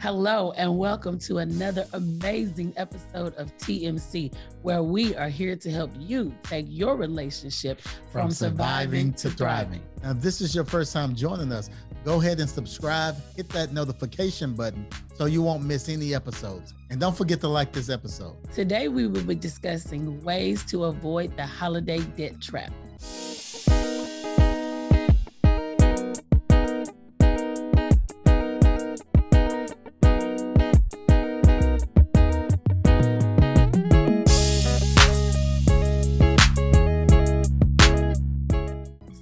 Hello and welcome to another amazing episode of TMC, where we are here to help you take your relationship from surviving to thriving. Now, if this is your first time joining us, go ahead and subscribe, hit that notification button so you won't miss any episodes. And don't forget to like this episode. Today, we will be discussing ways to avoid the holiday debt trap.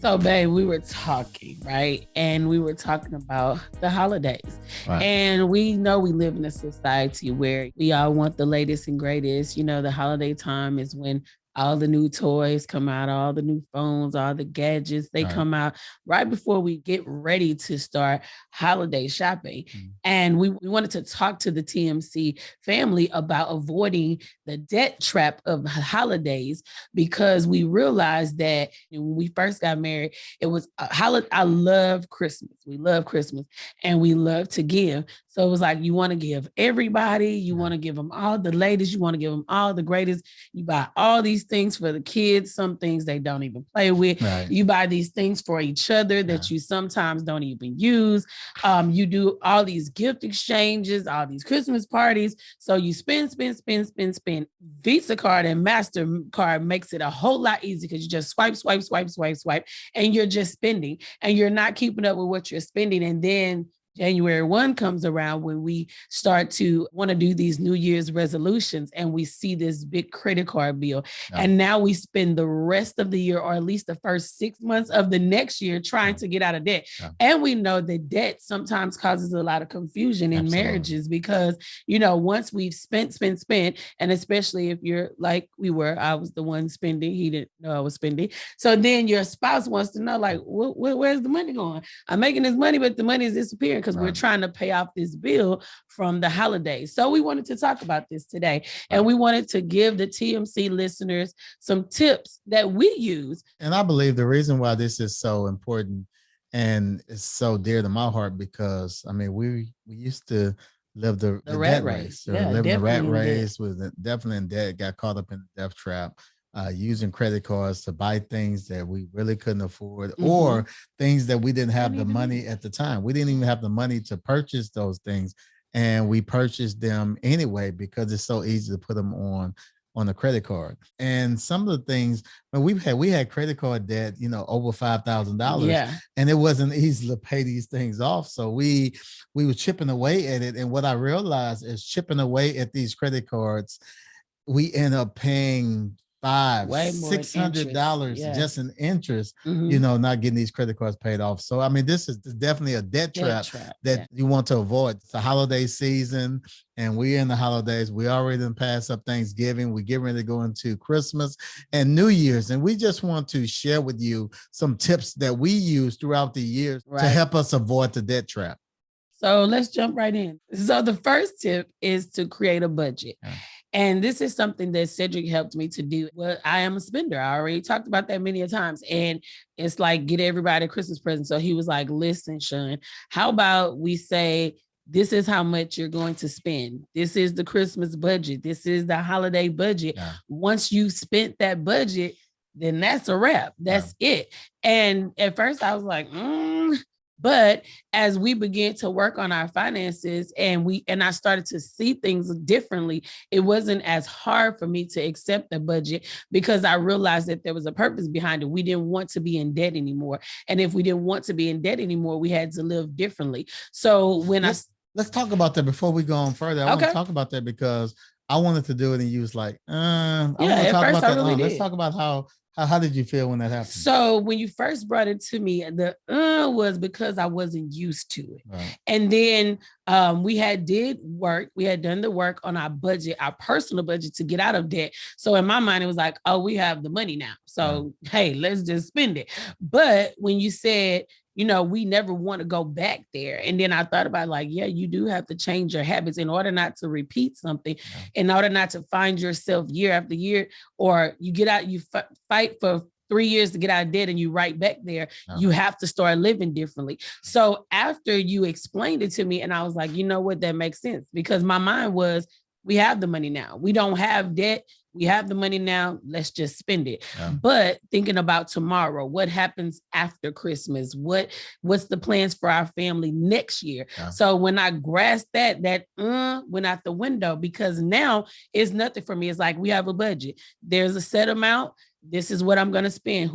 So, babe, we were talking, right? And we were talking about the holidays. Right. And we know we live in a society where we all want the latest and greatest. You know, the holiday time is when all the new toys come out, all the new phones, all the gadgets, they come out right before we get ready to start holiday shopping. And we wanted to talk to the TMC family about avoiding the debt trap of holidays, because we realized that when we first got married, it was I love Christmas. We love Christmas and we love to give. So it was like, you want to give everybody, you want to give them all the latest, you want to give them all the greatest. You buy all these things for the kids, some things they don't even play with. Right. You buy these things for each other that you sometimes don't even use. You do all these gift exchanges, all these Christmas parties. So you spend. Visa card and MasterCard makes it a whole lot easier because you just swipe, and you're just spending and you're not keeping up with what you're spending. And then January 1 comes around when we start to want to do these New Year's resolutions and we see this big credit card bill. And now we spend the rest of the year, or at least the first 6 months of the next year, trying to get out of debt. And we know that debt sometimes causes a lot of confusion in marriages because, you know, once we've spent, and especially if you're like we were, I was the one spending, he didn't know I was spending. So then your spouse wants to know, like, where's the money going? I'm making this money, but the money is disappearing because we're trying to pay off this bill from the holidays. So we wanted to talk about this today. And we wanted to give the TMC listeners some tips that we use. And I believe the reason why this is so important and it's so dear to my heart, because I mean, we used to live the rat race. Living the rat race, was definitely in debt, got caught up in the debt trap. Using credit cards to buy things that we really couldn't afford, or things that we didn't have the money at the time. We didn't even have the money to purchase those things. And we purchased them anyway because it's so easy to put them on a credit card. And some of the things, we had credit card debt, you know, over $5,000, and it wasn't easy to pay these things off. So we were chipping away at it. And what I realized is chipping away at these credit cards, we end up paying $600 just in interest, you know, not getting these credit cards paid off. So, I mean, this is definitely a debt trap that you want to avoid. It's the holiday season and we're in the holidays. We already done passed up Thanksgiving. We get ready to go into Christmas and New Year's. And we just want to share with you some tips that we use throughout the years to help us avoid the debt trap. So let's jump right in. So the first tip is to create a budget. And this is something that Cedric helped me to do. Well, I am a spender. I already talked about that many a times. And it's like, get everybody a Christmas present. So he was like, listen, Sean, how about we say, this is how much you're going to spend. This is the Christmas budget. This is the holiday budget. Once you spent that budget, then that's a wrap. That's it. And at first I was like, But as we began to work on our finances and I started to see things differently, it wasn't as hard for me to accept the budget because I realized that there was a purpose behind it. We didn't want to be in debt anymore. And if we didn't want to be in debt anymore, we had to live differently. So let's talk about that before we go on further. I want to talk about that because I wanted to do it and you was like, let's talk about how did you feel when that happened? So when you first brought it to me, the was because I wasn't used to it. And then we had done the work on our budget, our personal budget, to get out of debt. So in my mind, it was like, oh, we have the money now. So, hey, let's just spend it. But when you said, you know, we never want to go back there. And then I thought about like, you do have to change your habits in order not to repeat something, in order not to find yourself year after year, or you get out, you fight for 3 years to get out of debt and you right back there. You have to start living differently. So after you explained it to me, and I was like, you know what, that makes sense, because my mind was, we have the money now. We don't have debt. We have the money now. Let's just spend it. But thinking about tomorrow, what happens after Christmas? What's the plans for our family next year? So when I grasped that went out the window, because now it's nothing for me. It's like, we have a budget. There's a set amount. This is what I'm going to spend.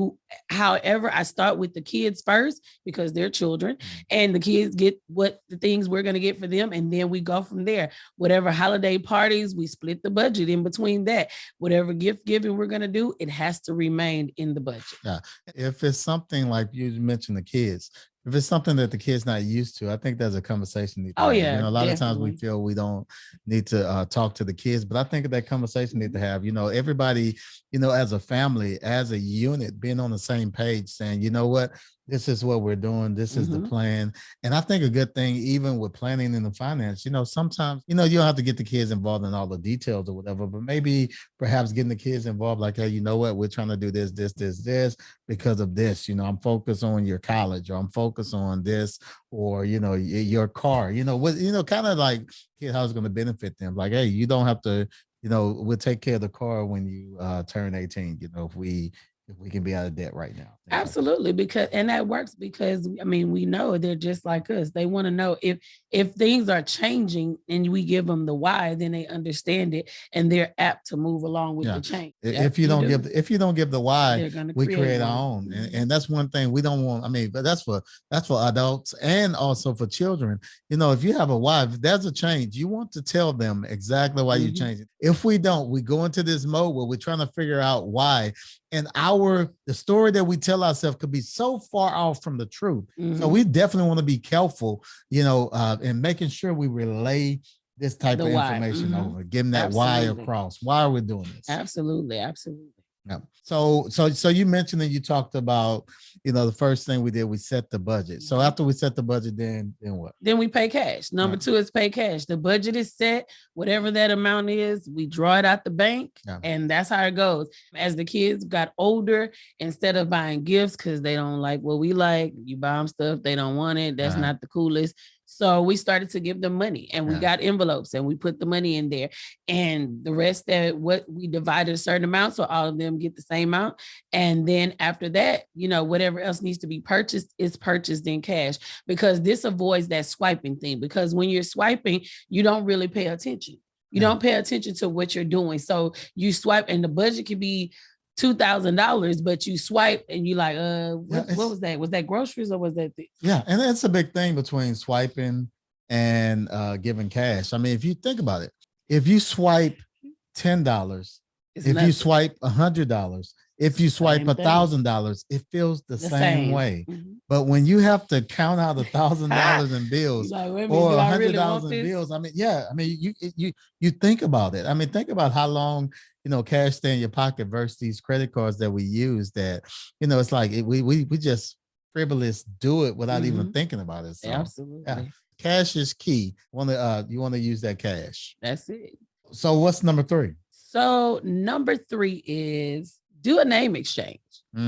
However, I start with the kids first, because they're children, and the kids get what the things we're going to get for them. And then we go from there. Whatever holiday parties, we split the budget in between that. Whatever gift giving we're going to do, it has to remain in the budget. Yeah. If it's something like you mentioned, the kids, if it's something that the kid's not used to, I think there's a conversation. Oh, yeah. A lot of times we feel we don't need to talk to the kids, but I think that conversation need to have, everybody, as a family, as a unit, being on the same page, saying, you know what, this is what we're doing. This is the plan. And I think a good thing, even with planning in the finance, sometimes, you don't have to get the kids involved in all the details or whatever, but maybe perhaps getting the kids involved, like, hey, you know what, we're trying to do this because of this, I'm focused on your college, or I'm focused on this, or, your car, kind of like how it's going to benefit them. Like, hey, you don't have to, we'll take care of the car when you turn 18, if we can be out of debt right now. Absolutely. And that works because, we know they're just like us. They want to know if things are changing and we give them the why, then they understand it and they're apt to move along with the change. If you don't give the why, we create our own. And that's one thing we don't want. But that's for adults and also for children. If you have a why, if there's a change, you want to tell them exactly why you're changing. If we don't, we go into this mode where we're trying to figure out why. And the story that we tell ourselves could be so far off from the truth. So we definitely want to be careful, in making sure we relay this type of information over, getting that why across. Why are we doing this? Absolutely. Yeah. So you mentioned that you talked about, the first thing we did, we set the budget. So after we set the budget, then what? Then we pay cash. Number 2 is pay cash. The budget is set, whatever that amount is, we draw it out the bank, and that's how it goes. As the kids got older, instead of buying gifts because they don't like what we like, you buy them stuff, they don't want it. That's not the coolest. So we started to give them money, and we got envelopes, and we put the money in there, and the rest what we divided a certain amount, so all of them get the same amount. And then after that, whatever else needs to be purchased is purchased in cash, because this avoids that swiping thing. Because when you're swiping, you don't really pay attention. You don't pay attention to what you're doing. So you swipe, and the budget could be $2,000, but you swipe and you like, what was that? Was that groceries or was that? And that's a big thing between swiping and giving cash. If you think about it, if you swipe $10, you swipe $100, if you swipe $1,000, it feels the same way. But when you have to count out $1,000 in bills or $100 in bills, you think about it. Think about how long cash stay in your pocket versus these credit cards that we use. That it's like we just frivolous do it without even thinking about it. So, absolutely, cash is key. You want to use that cash. That's it. So what's number 3? So number 3 is do a name exchange.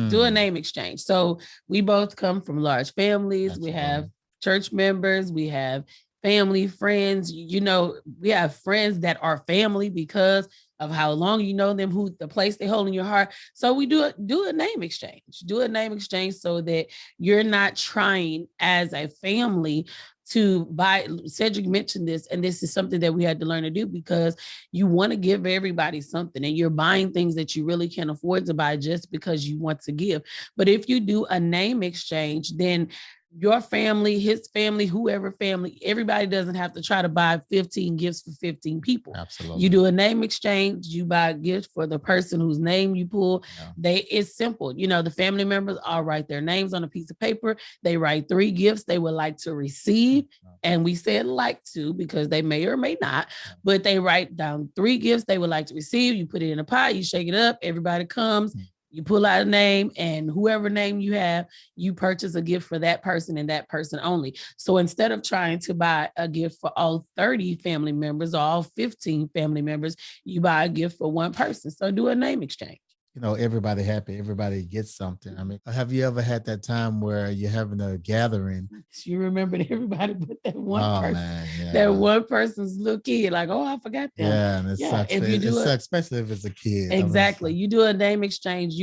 Do a name exchange. So we both come from large families. That's we have church members. We have family, friends. We have friends that are family because of how long you know them, who the place they hold in your heart. So we do a name exchange. Do a name exchange so that you're not trying as a family to buy. Cedric mentioned this, and this is something that we had to learn to do, because you want to give everybody something, and you're buying things that you really can't afford to buy just because you want to give. But if you do a name exchange, then your family, his family, whoever family, everybody doesn't have to try to buy 15 gifts for 15 people. Absolutely. You do a name exchange, you buy a gift for the person whose name you pull. It's simple. The family members all write their names on a piece of paper. They write 3 gifts they would like to receive. And we said like to, because they may or may not, but they write down 3 gifts they would like to receive. You put it in a pot, you shake it up, everybody comes. You pull out a name, and whoever name you have, you purchase a gift for that person and that person only. So instead of trying to buy a gift for all 30 family members or all 15 family members, you buy a gift for one person. So do a name exchange. everybody happy, everybody gets something. I mean, have you ever had that time where you're having a gathering? You remember everybody but that one Oh person, man, yeah. that one person's little kid, like, oh, I forgot them. Yeah, and it sucks. If you do it sucks, especially if it's a kid. Exactly. You do a name exchange,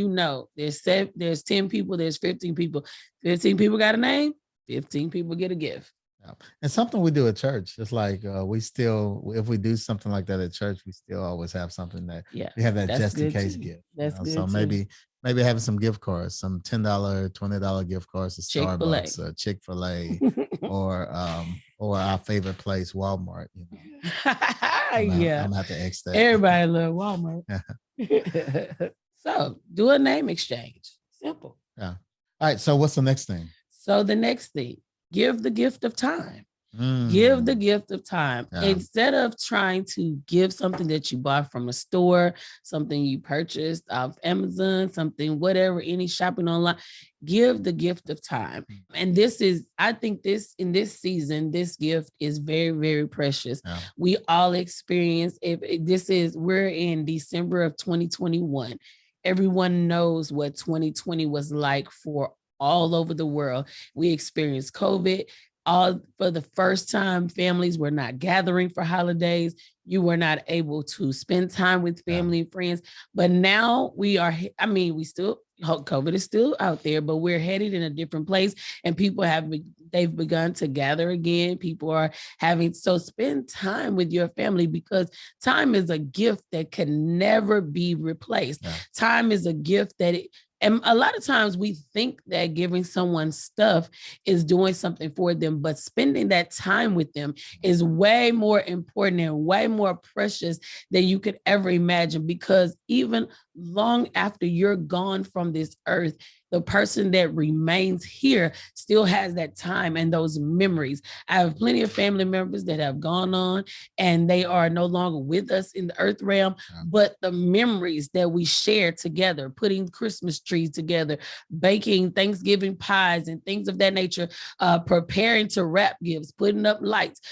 there's 10 people, there's 15 people. 15 people got a name, 15 people get a gift. Yeah. And something we do at church, it's like if we do something like that at church, we still always have something that we have that just in case gift. That's good. So maybe having some gift cards, some $10, $20 gift cards to Starbucks or Chick-fil-A or our favorite place, Walmart. I'm gonna have to X that. Everybody love Walmart. So do a name exchange. Simple. Yeah. All right. So what's the next thing? So the next thing, give the gift of time. Give the gift of time. Yeah. Instead of trying to give something that you bought from a store, something you purchased off Amazon, something, whatever, any shopping online, give the gift of time. And I think in this season, this gift is very, very precious. Yeah. We all experience we're in December of 2021. Everyone knows what 2020 was like for all over the world. We experienced COVID. For the first time, families were not gathering for holidays. You were not able to spend time with family and friends. But now COVID is still out there, but we're headed in a different place, and people they've begun to gather again. People are so spend time with your family, because time is a gift that can never be replaced. Yeah. Time is a gift and a lot of times we think that giving someone stuff is doing something for them, but spending that time with them is way more important and way more precious than you could ever imagine, because even long after you're gone from this earth, the person that remains here still has that time and those memories. I have plenty of family members that have gone on and they are no longer with us in the earth realm, but the memories that we share together, putting Christmas trees together, baking Thanksgiving pies and things of that nature, preparing to wrap gifts, putting up lights,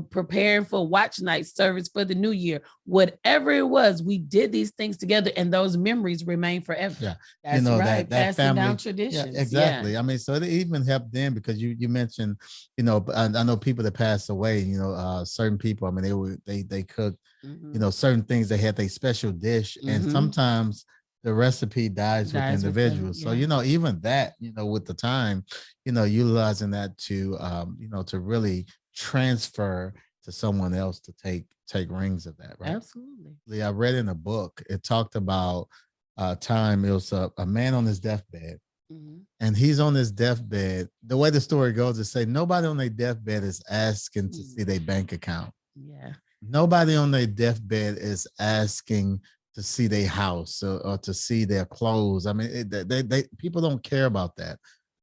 preparing for watch night service for the new year, whatever it was, we did these things together, and those memories remain forever. Yeah. That's right. That family down traditions. Yeah, exactly. Yeah. I mean, so it even helped them, because you mentioned, I know people that passed away, certain people, I mean, they cooked, certain things, they had their special dish, and sometimes the recipe dies with individuals. So, even that, with the time, utilizing that to, to really transfer to someone else to take rings of that. Right. Absolutely. I read in a book, it talked about time. It was a man on his deathbed, and he's on his deathbed. The way the story goes is say nobody on their deathbed is asking to see their bank account. Yeah. Nobody on their deathbed is asking to see their house or to see their clothes. I mean, they people don't care about that.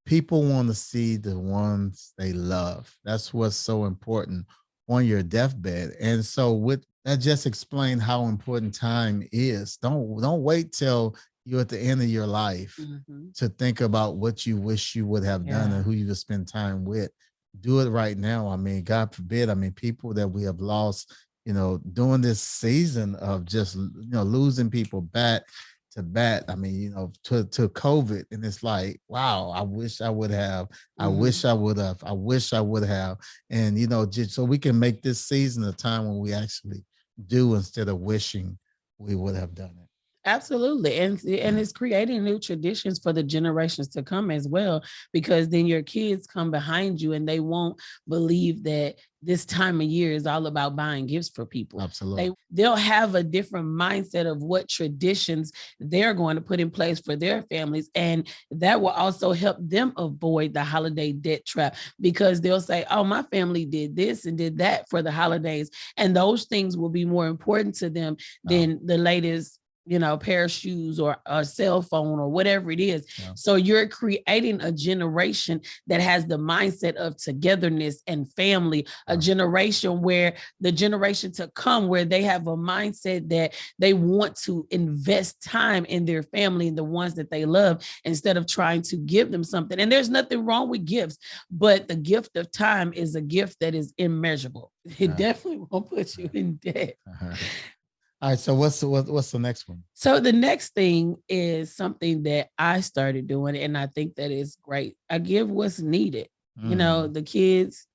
People want to see the ones they love. That's what's so important on your deathbed. And so with that, just explain how important time is. Don't wait till you're at the end of your life to think about what you wish you would have done and who you could spend time with. Do it right now. I mean, God forbid, people that we have lost, during this season of just, losing people back to bat. I mean, to COVID. And it's like, wow, I wish I would have, I wish I would have. And, just so we can make this season a time when we actually do, instead of wishing we would have done it. Absolutely. And it's creating new traditions for the generations to come as well, because then your kids come behind you and they won't believe that this time of year is all about buying gifts for people. Absolutely. They'll have a different mindset of what traditions they're going to put in place for their families. And that will also help them avoid the holiday debt trap, because they'll say, oh, my family did this and did that for the holidays. And those things will be more important to them than the latest pair of shoes or a cell phone or whatever it is. Yeah. So you're creating a generation that has the mindset of togetherness and family, a generation where the generation to come, where they have a mindset that they want to invest time in their family and the ones that they love, instead of trying to give them something. And there's nothing wrong with gifts, but the gift of time is a gift that is immeasurable. It definitely won't put you in debt. All right. So what's the next one? So the next thing is something that I started doing, and I think that is great. I give what's needed. You know, the kids,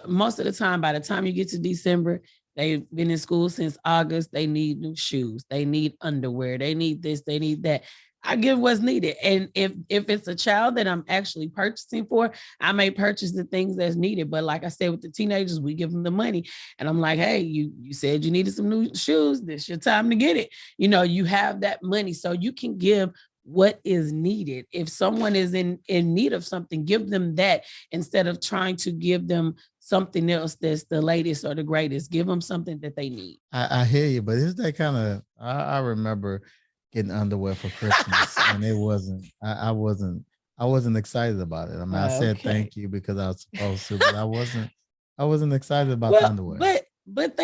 most of the time, by the time you get to December, they've been in school since August. They need new shoes. They need underwear. They need this. They need that. I give what's needed. And if it's a child that I'm actually purchasing for, I may purchase the things that's needed. But like I said, with the teenagers, we give them the money. And I'm like, hey, you said you needed some new shoes. This your time to get it. You know, you have that money. So you can give what is needed. If someone is in need of something, give them that instead of trying to give them something else that's the latest or the greatest. Give them something that they need. I hear you, but is that kind of, I remember getting underwear for Christmas and it wasn't, I wasn't excited about it. I mean, I said thank you because I was supposed to, but I wasn't excited about the underwear. But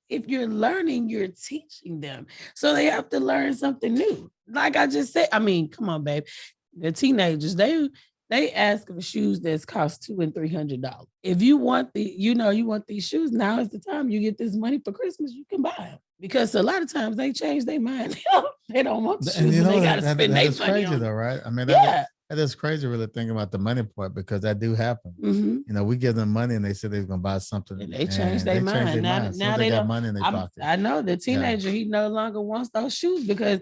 if you're learning, you're teaching them. So they have to learn something new. Like I just said, I mean, come on, babe. The teenagers, they ask for shoes that cost $200 and $300. If you want you want these shoes, now is the time. You get this money for Christmas, you can buy them. Because a lot of times they change their mind. They don't want the shoes, and they got to spend their money. That's crazy though, right? I mean, that is crazy really thinking about the money part, because that do happen. You know, we give them money and they said they're going to buy something. And they change their mind. Now they got money in their pocket. I know the teenager, he no longer wants those shoes because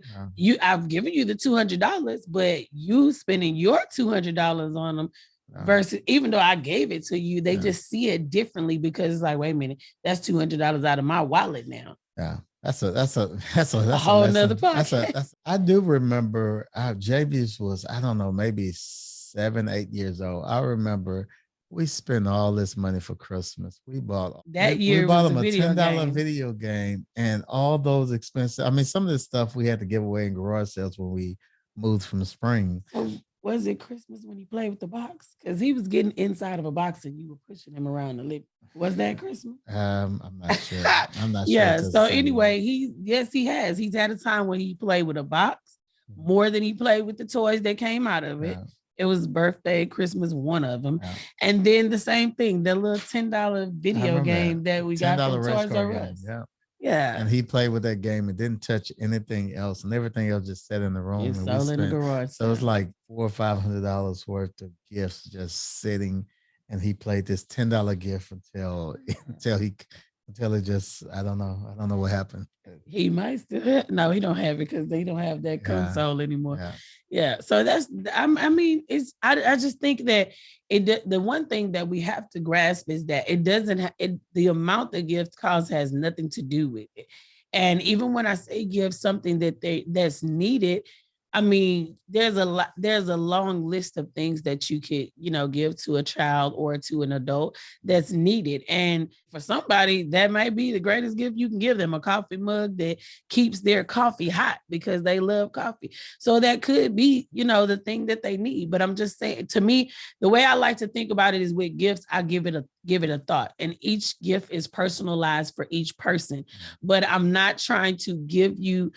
I've given you the $200, but you spending your $200 on them versus, even though I gave it to you, they just see it differently because it's like, wait a minute, that's $200 out of my wallet now. Yeah. That's a whole nother podcast. I do remember JB's was, I don't know, maybe 7, 8 years old. I remember we spent all this money for Christmas. We bought them a $10 video game and all those expenses. I mean, some of this stuff we had to give away in garage sales when we moved from the spring. So was it Christmas when he played with the box? Because he was getting inside of a box and you were pushing him around the living. Was that Christmas? I'm not sure. I'm not sure. Yeah. So anyway, he has. He's had a time when he played with a box more than he played with the toys that came out of it. It was birthday, Christmas, one of them. And then the same thing, the little $10 video game that we got from Toys R Us. Yeah. And he played with that game and didn't touch anything else, and everything else just sat in the room. It's all in the garage. So it's like $400 or $500 worth of gifts just sitting, and he played this $10 gift until it just, I don't know what happened. He might still no, he don't have it because they don't have that console anymore. Yeah. So that's, I just think that the one thing that we have to grasp is that it doesn't the amount the gift costs has nothing to do with it. And even when I say give something that's needed, I mean, there's a long list of things that you could, give to a child or to an adult that's needed. And for somebody, that might be the greatest gift you can give them, a coffee mug that keeps their coffee hot because they love coffee. So that could be, the thing that they need. But I'm just saying, to me, the way I like to think about it is with gifts, I give it a thought, and each gift is personalized for each person. But I'm not trying to give you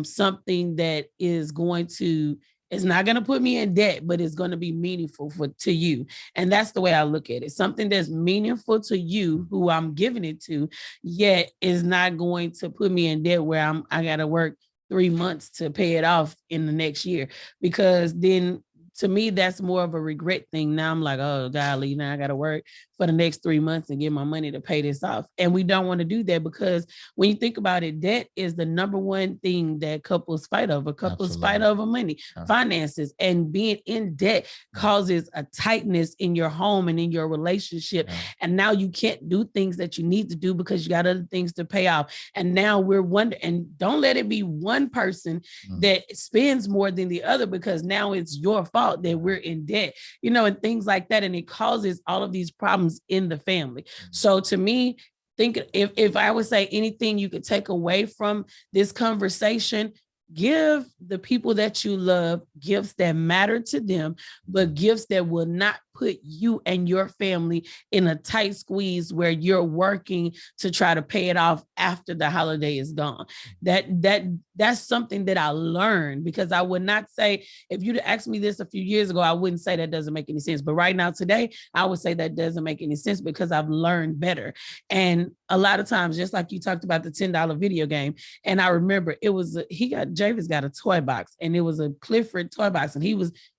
something that is not going to put me in debt, but it's going to be meaningful to you. And that's the way I look at it. Something that's meaningful to you, who I'm giving it to, yet is not going to put me in debt where I got to work 3 months to pay it off in the next year. Because then, to me, that's more of a regret thing. Now I'm like, oh, golly, now I got to work for the next 3 months and get my money to pay this off. And we don't want to do that, because when you think about it, debt is the number one thing that couples fight over. Couples fight over money, finances, and being in debt causes a tightness in your home and in your relationship. And now you can't do things that you need to do because you got other things to pay off. And now we're wondering, and don't let it be one person that spends more than the other, because now it's your fault that we're in debt, and things like that. And it causes all of these problems in the family. So to me, think if I would say anything you could take away from this conversation, give the people that you love gifts that matter to them, but gifts that will not put you and your family in a tight squeeze where you're working to try to pay it off after the holiday is gone. That's something that I learned, because I would not say, if you'd asked me this a few years ago, I wouldn't say that doesn't make any sense. But right now, today, I would say that doesn't make any sense because I've learned better. And a lot of times, just like you talked about the $10 video game, and I remember Javis got a toy box, and it was a Clifford toy box, and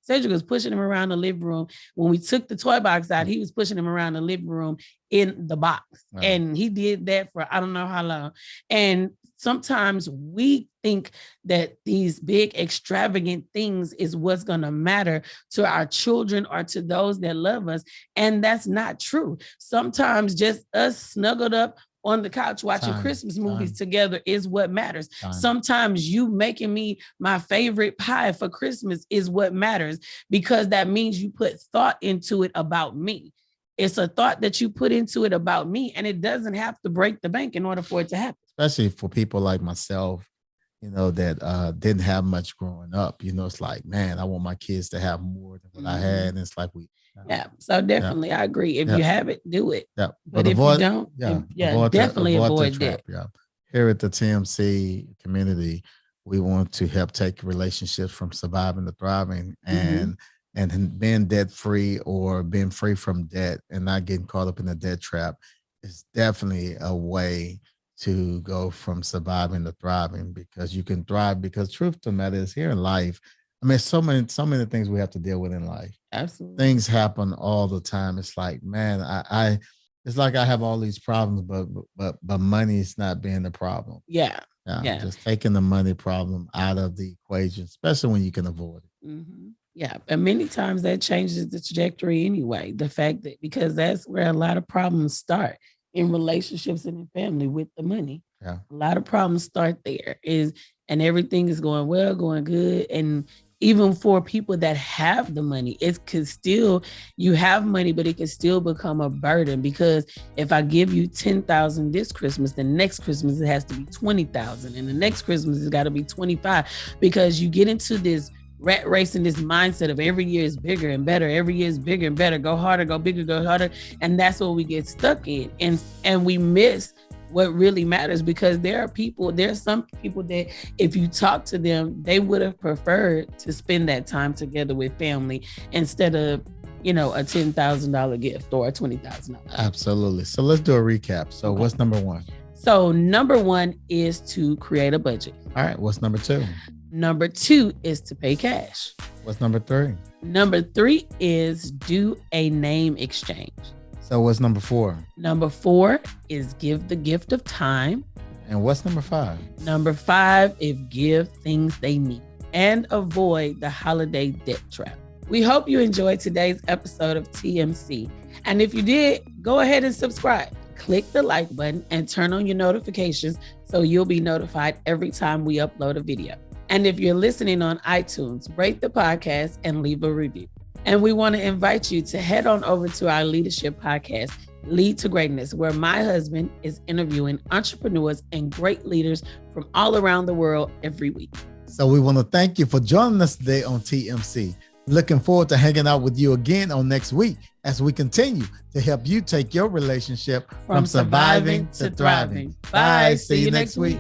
Cedric was pushing him around the living room. When we took the toy box out, he was pushing him around the living room in the box. Wow. And he did that for I don't know how long. And sometimes we think that these big extravagant things is what's going to matter to our children or to those that love us. And that's not true. Sometimes just us snuggled up on the couch watching Christmas movies together is what matters. Sometimes you making me my favorite pie for Christmas is what matters, because that means you put thought into it about me. It's a thought that you put into it about me, and it doesn't have to break the bank in order for it to happen. Especially for people like myself, that didn't have much growing up. It's like, man, I want my kids to have more than what I had. And it's like so definitely, I agree. If you have it, do it. Yeah. But if you don't, definitely avoid that. Yeah. Here at the TMC community, we want to help take relationships from surviving to thriving, and being debt free or being free from debt and not getting caught up in the debt trap is definitely a way to go from surviving to thriving, because you can thrive. Because truth to the matter is, here in life, I mean, so many things we have to deal with in life. Absolutely. Things happen all the time. It's like, man, it's like I have all these problems, but money is not being the problem. Yeah. Just taking the money problem out of the equation, especially when you can avoid it. Mm-hmm. Yeah. And many times that changes the trajectory anyway. The fact that, because that's where a lot of problems start in relationships and in family, with the money. Yeah. A lot of problems start there, and everything is going well, going good. And even for people that have the money, you have money, but it can still become a burden, because if I give you $10,000 this Christmas, the next Christmas it has to be $20,000, and the next Christmas it's got to be $25,000, because you get into this rat race and this mindset of every year is bigger and better, every year is bigger and better, go harder, go bigger, go harder. And that's what we get stuck in. And we miss what really matters, because there are some people that if you talk to them, they would have preferred to spend that time together with family instead of, a $10,000 gift or a $20,000. Absolutely. So let's do a recap. So what's number one? So number one is to create a budget. All right. What's number two? Number two is to pay cash. What's number three? Number three is do a name exchange. So what's number four? Number four is give the gift of time. And what's number five? Number five is give things they need and avoid the holiday debt trap. We hope you enjoyed today's episode of TMC. And if you did, go ahead and subscribe. Click the like button and turn on your notifications so you'll be notified every time we upload a video. And if you're listening on iTunes, rate the podcast and leave a review. And we want to invite you to head on over to our leadership podcast, Lead to Greatness, where my husband is interviewing entrepreneurs and great leaders from all around the world every week. So we want to thank you for joining us today on TMC. Looking forward to hanging out with you again on next week as we continue to help you take your relationship from surviving to thriving. Bye. See you next week.